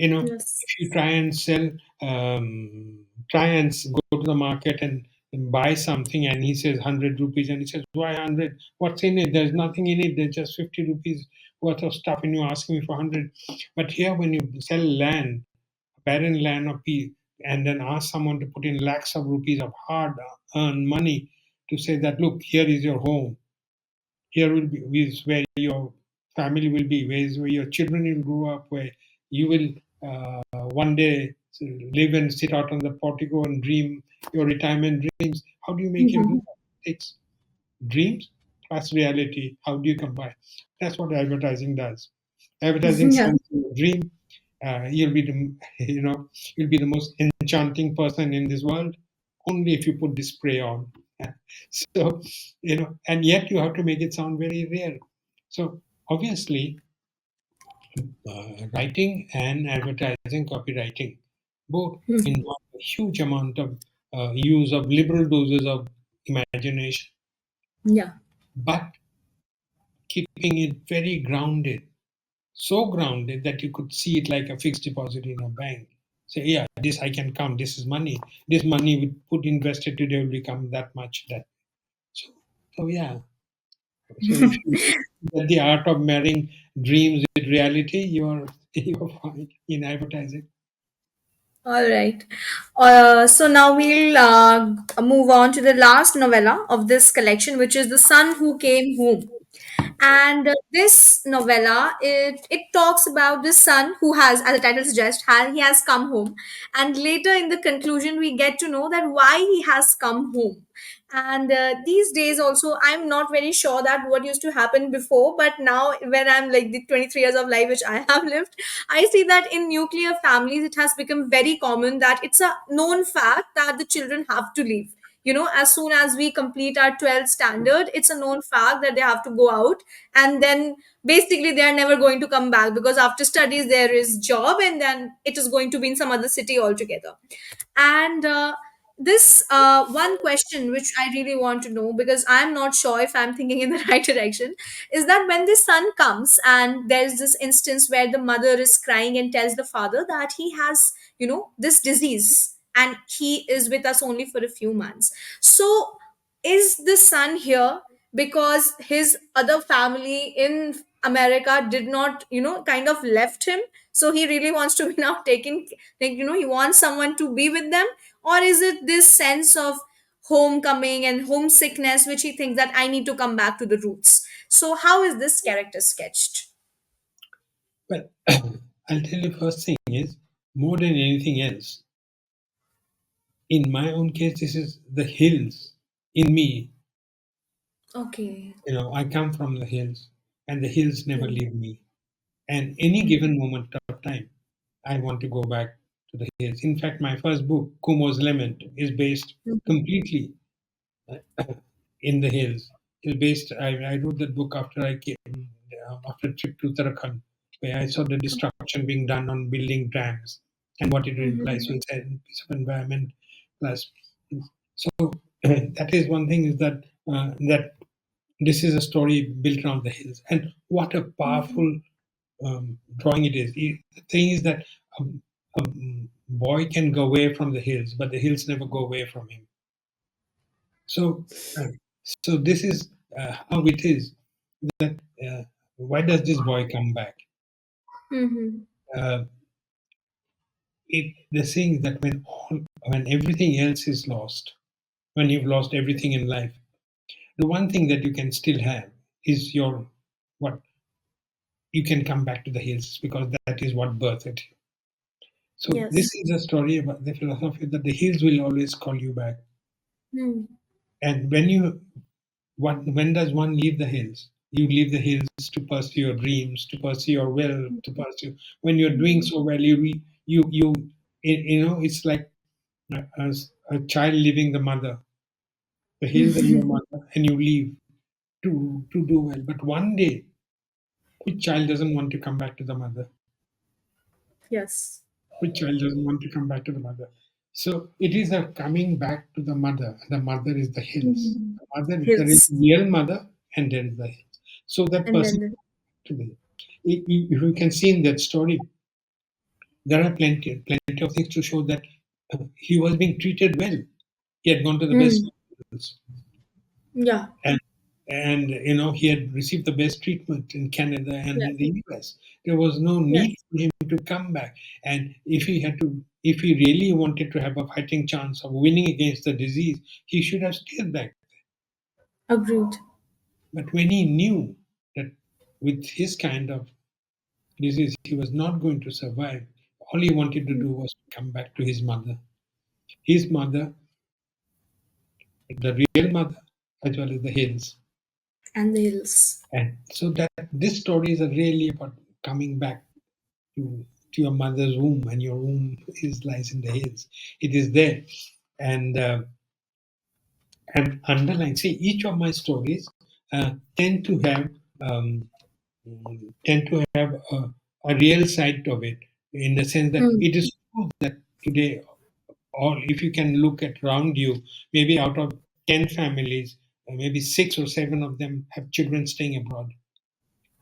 If Yes. you try and sell, go to the market and buy something, and he says 100 rupees, and he says, why 100? What's in it? There's nothing in it. There's just 50 rupees worth of stuff, and you're asking me for 100. But here, when you sell land, barren land or peace, and then ask someone to put in lakhs of rupees of hard earned money to say that, look, here is your home. Here will be is where your family will be, where your children will grow up, where you will one day live and sit out on the portico and dream your retirement dreams. How do you make him do Mhm. that? It's dreams plus reality. How do you combine? That's what advertising does. Advertising Yeah. sells you a dream. You'll be the you'll be the most enchanting person in this world only if you put this spray on. So, and yet you have to make it sound very real. So obviously, writing and advertising, copywriting, both involve a huge amount of use of liberal doses of imagination, Yeah. but keeping it very grounded, so grounded that you could see it like a fixed deposit in a bank. Say, yeah, this I can count. This is money. This money we put invested today will become that much. So, so yeah. So if you get the art of marrying dreams with reality, you're fine in advertising. All right. So now we'll move on to the last novella of this collection, which is The Son Who Came Home. And this novella, it talks about this son who has, as the title suggests, he has come home, and later in the conclusion we get to know that why he has come home. And these days also, I'm not very sure that what used to happen before, but now when I'm like the 23 years of life which I have lived, I see that in nuclear families it has become very common that it's a known fact that the children have to leave. As soon as we complete our 12th standard, it's a known fact that they have to go out, and then basically they are never going to come back, because after studies there is job, and then it is going to be in some other city altogether. And this one question which I really want to know, because I'm not sure if I'm thinking in the right direction, is that when the son comes and there's this instance where the mother is crying and tells the father that he has this disease and he is with us only for a few months. So is the son here because his other family in America did not kind of left him, so he really wants to be now taken, like he wants someone to be with them? Or is it this sense of homecoming and homesickness which he thinks that I need to come back to the roots? So how is this character sketched? Well, I'll tell you first thing is more than anything else, in my own case, this is the hills in me. Okay. I come from the hills, and the hills never Hmm. leave me. And any Hmm. given moment of time, I want to go back to the hills. In fact, my first book, Kumo's Lament, is based Hmm. completely in the hills. It's based. I wrote that book after I came after a trip to Uttarakhand, where I saw the destruction being done on building dams and what it implies. Hmm. So it's a piece of environment plus. So that is one thing is that this is a story built around the hills, and what a Hmm. powerful drawing it is. The thing is that a boy can go away from the hills, but the hills never go away from him. So, uh, so this is how it is that why does this boy come back? Hmm. Uh, the thing is that when everything else is lost, when you've lost everything in life, the one thing that you can still have is your what you can come back to the hills because that is what birthed you. So this Yes. is a story about the philosophy that the hills will always call you back. Hmm. And when does one leave the hills? You leave the hills to pursue your dreams, to pursue your will, to pursue. When you're doing Hmm. so well, it's like a child leaving the mother. The hills are your mother, and you leave to do well. But one day, which child doesn't want to come back to the mother? Yes. Which child doesn't want to come back to the mother? So it is a coming back to the mother. The mother is the hills. Hmm. The mother, there is Hills. real mother, and there is the hills. So that And person then the. to the if you can see in that story, there are plenty of things to show that he was being treated well. He had gone to the best Hmm. hospitals, Yeah. and he had received the best treatment in Canada and in Yes. the US. There was no need Yes. for him to come back. And if he really wanted to have a fighting chance of winning against the disease, he should have stayed back. Agreed. But when he knew that with his kind of disease he was not going to survive, all he wanted to Hmm. do was to come back to his mother. His mother, the real mother, as well as the hills. And the hills. And so that this story is really about coming back to your mother's womb, and your womb is lies in the hills. It is there, and underline. See, each of my stories tend to have um, tend to have a real side of it, in the sense that Hmm. it is true that today, or if you can look at around you, maybe out of 10 families, maybe 6 or 7 of them have children staying abroad,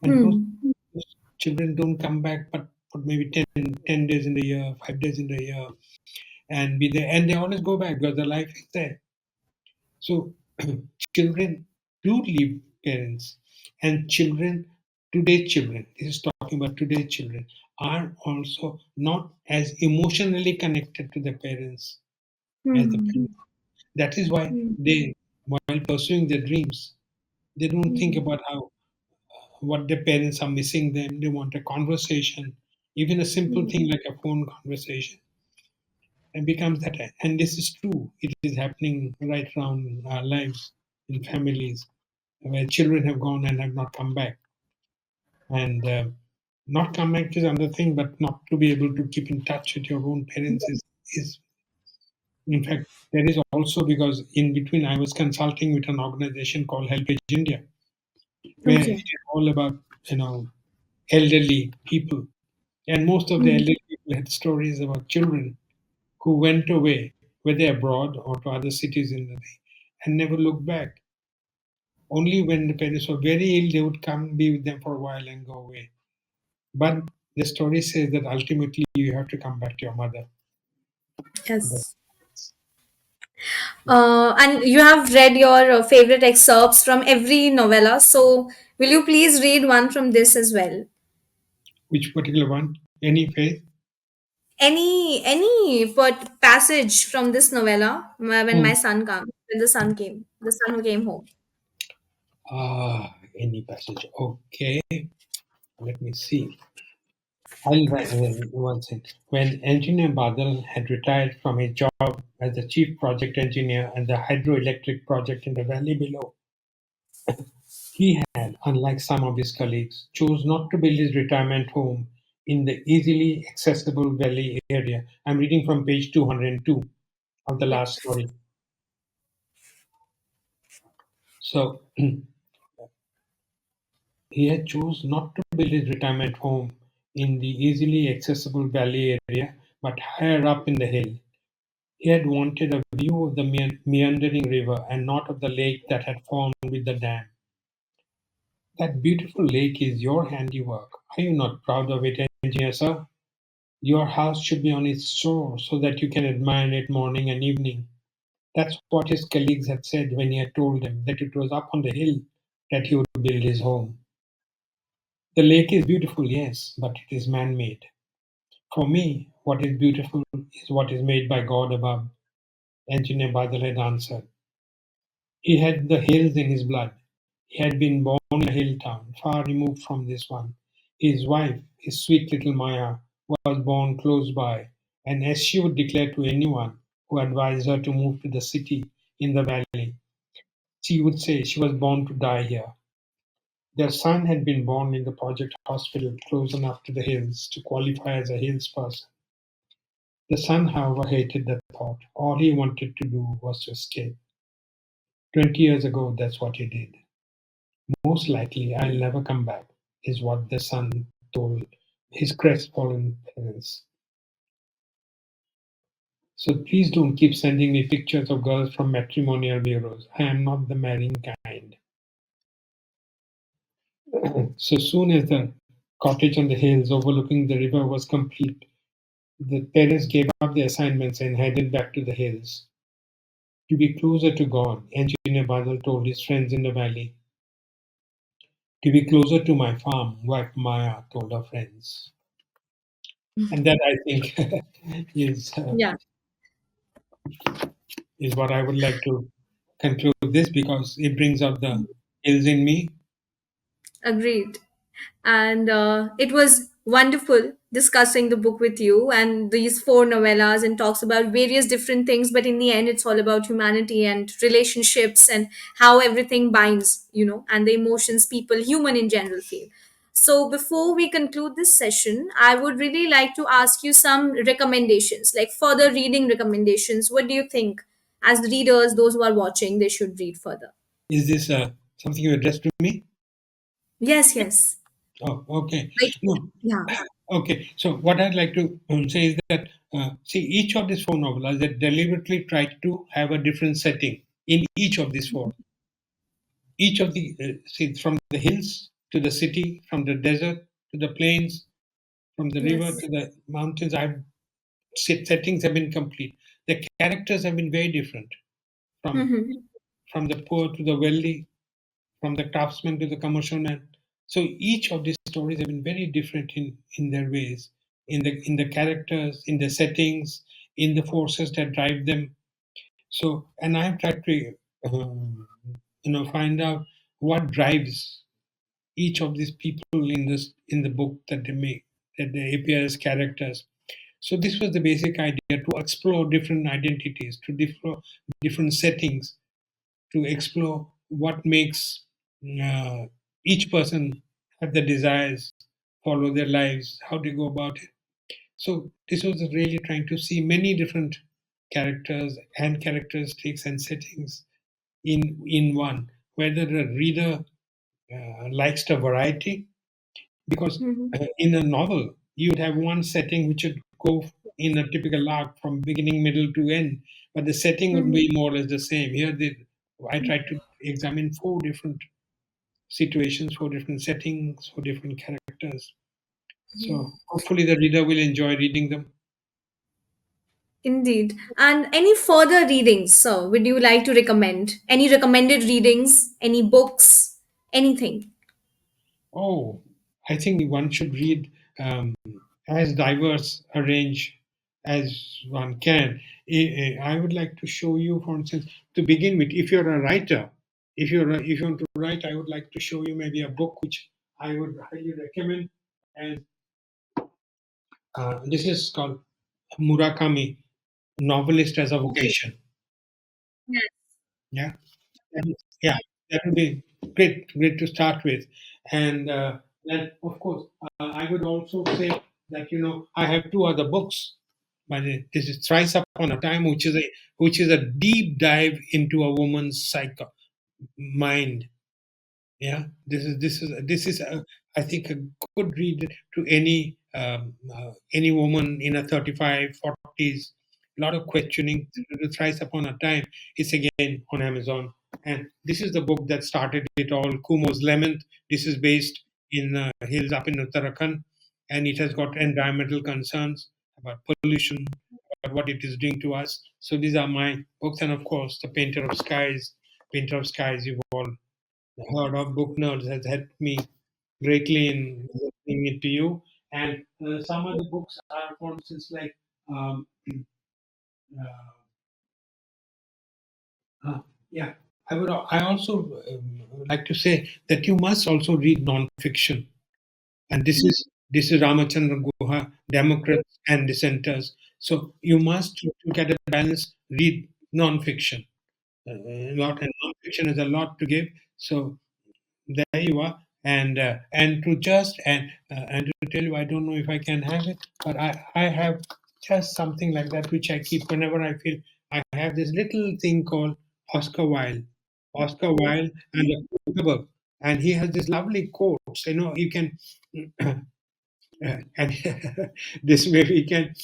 and Hmm. those children don't come back, but for maybe 10 days in the year, 5 days in the year, and be there, and they always go back because the life is there. So children do leave parents, and children, this is talking about today's children, are also not as emotionally connected to their parents as the Hmm. parents. That is why Hmm. they, while pursuing their dreams, they don't think Hmm. about how what their parents are missing them. They want a conversation, even a simple Hmm. thing like a phone conversation, and becomes that. And this is true. It is happening right around our lives in families where children have gone and have not come back. And not come back is another thing, but not to be able to keep in touch with your own parents is in fact, there is also because in between I was consulting with an organization called Helpage India, where it Okay. is all about you know elderly people, and most of the Hmm. elderly people had stories about children who went away, whether abroad or to other cities in the day, and never looked back. Only when the parents were very ill, they would come be with them for a while and go away. But the story says that ultimately you have to come back to your mother. Yes. And you have read your favorite excerpts from every novella. So, will you please read one from this as well? Which particular one? Any faith? Any passage from this novella when Hmm. my son comes, when the son who came home. Any passage. Okay, let me see. I'll write one thing. When Engineer Badal had retired from his job as the chief project engineer at the hydroelectric project in the valley below, he had, unlike some of his colleagues, chose not to build his retirement home in the easily accessible valley area. I'm reading from page 202 of the Yeah. last story. So he had chose not to build his retirement home in the easily accessible valley area, but higher up in the hill. He had wanted a view of the meandering river and not of the lake that had formed with the dam. That beautiful lake is your handiwork. Are you not proud of it, engineer sir? Your house should be on its shore so that you can admire it morning and evening. That's what his colleagues had said when he had told them that it was up on the hill that he would build his home. The lake is beautiful, yes, but it is man made. For me, what is beautiful is what is made by God above, Engineer Badal had answered. He had the hills in his blood. He had been born in a hill town, far removed from this one. His wife, his sweet little Maya, was born close by, and as she would declare to anyone who advised her to move to the city in the valley, she would say she was born to die here. Their son had been born in the project hospital close enough to the hills to qualify as a hills person. The son, however, hated that thought. All he wanted to do was to escape. 20 years ago, that's what he did. Most likely I'll never come back, is what the son told his crestfallen parents. So please don't keep sending me pictures of girls from matrimonial bureaus. I am not the marrying kind. So soon as the cottage on the hills overlooking the river was complete, the parents gave up their assignments and headed back to the hills. To be closer to God, Engineer Badal told his friends in the valley. To be closer to my farm, wife Maya told her friends. And that I think is uh, Yeah. is what I would like to conclude this because it brings out the ills in me. Agreed. And it was wonderful discussing the book with you and these four novellas and talks about various different things, but in the end it's all about humanity and relationships and how everything binds, and the emotions people human in general feel. So before we conclude this session, I would really like to ask you some recommendations, like further reading recommendations. What do you think, as readers, those who are watching, they should read further? Is this something you addressed to me? Yes, yes. Oh, okay. Like, No, yeah. okay. So what I'd like to say is that see each of these four novellas that deliberately tried to have a different setting in each of these four. Each of the see from the hills to the city, from the desert to the plains, from the river Yes. to the mountains. I've settings have been complete. The characters have been very different from Mm-hmm. from the poor to the wealthy, from the craftsman to the commercial man. So each of these stories have been very different in their ways, in the characters, in the settings, in the forces that drive them. So, and I've tried to, find out what drives each of these people in the book that they make, that they appear as characters. So this was the basic idea to explore different identities, to explore different settings, to explore what makes uh, each person have the desires, follow their lives, how they go about it. So this was really trying to see many different characters and characteristics and settings in one. Whether the reader likes the variety, because Mm-hmm. in a novel you would have one setting which would go in a typical arc from beginning, middle to end, but the setting would Mm-hmm. be more or less the same. Here, I tried to examine four different situations, four different settings, four different characters. So hopefully the reader will enjoy reading them. Indeed. And any further readings, sir, would you like to recommend? Any recommended readings? Any books? Anything? Oh, I think one should read as diverse a range as one can. I would like to show you, for instance, to begin with, if you're a writer, if you want to write, I would like to show you maybe a book which I would highly recommend. And This is called Murakami, Novelist as a Vocation. Yes. Yeah. Yeah, that would be great to start with. And then, of course, I would also say that I have two other books. But this is Thrice Upon a Time, which is a deep dive into a woman's mind. Yeah, this is I think a good read to any woman in a 35 40s. A lot of questioning. Thrice Upon a Time. It's again on Amazon, and this is the book that started it all. Kumo's Lemon. This is based in hills up in Uttarakhand, and it has got environmental concerns about pollution, about what it is doing to us. So these are my books, and of course, the Painter of Skies. Painter of Skies. You've all heard of. Booknerds has helped me greatly in listening it to you. And some of the books are, for instance, like um, uh, uh, yeah. I also like to say that you must also read non-fiction, and this is Ramachandra Guha, Democrats and Dissenters. So you must, to get a balance, read non-fiction. A lot, and non-fiction has a lot to give. So there you are. And to just and to tell you, I don't know if I can have it, but I have just something like that which I keep whenever I feel. I have this little thing called Oscar Wilde. Oscar Wilde and the book, and he has this lovely quotes. You can and this way we can.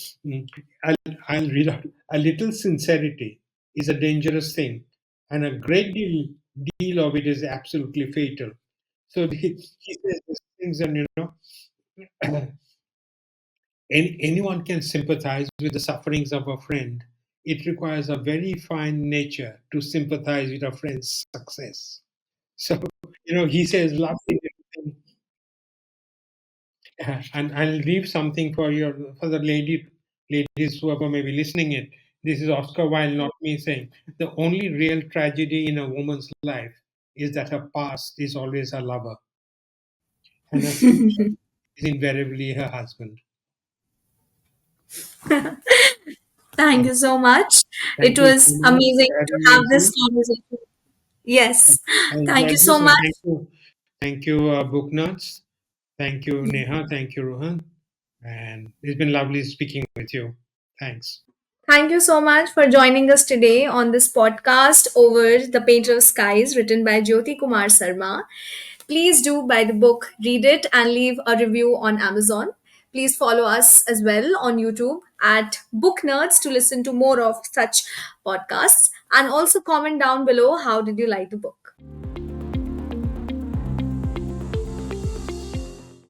I'll read out. A little sincerity is a dangerous thing, and a great deal of it is absolutely fatal. So he says these things, and anyone can sympathize with the sufferings of a friend. It requires a very fine nature to sympathize with a friend's success. So he says lovely thing, and I'll leave something for the ladies whoever may be listening it. This is Oscar Wilde, not me saying. The only real tragedy in a woman's life is that her past is always her lover, and her future is invariably her husband. Thank Uh, you so much. It Thank you so was much amazing for to having me have with this you. conversation. Yes. I Thank you enjoyed so this, and much. thank you, Book Nuts. Thank you, Neha. Thank you, Rohan. And it's been lovely speaking with you. Thanks. Thank you so much for joining us today on this podcast over The Painter of Skies, written by Jyoti Kumar Sarma. Please do buy the book, read it, and leave a review on Amazon. Please follow us as well on YouTube at Book Nerds to listen to more of such podcasts. And also comment down below how did you like the book.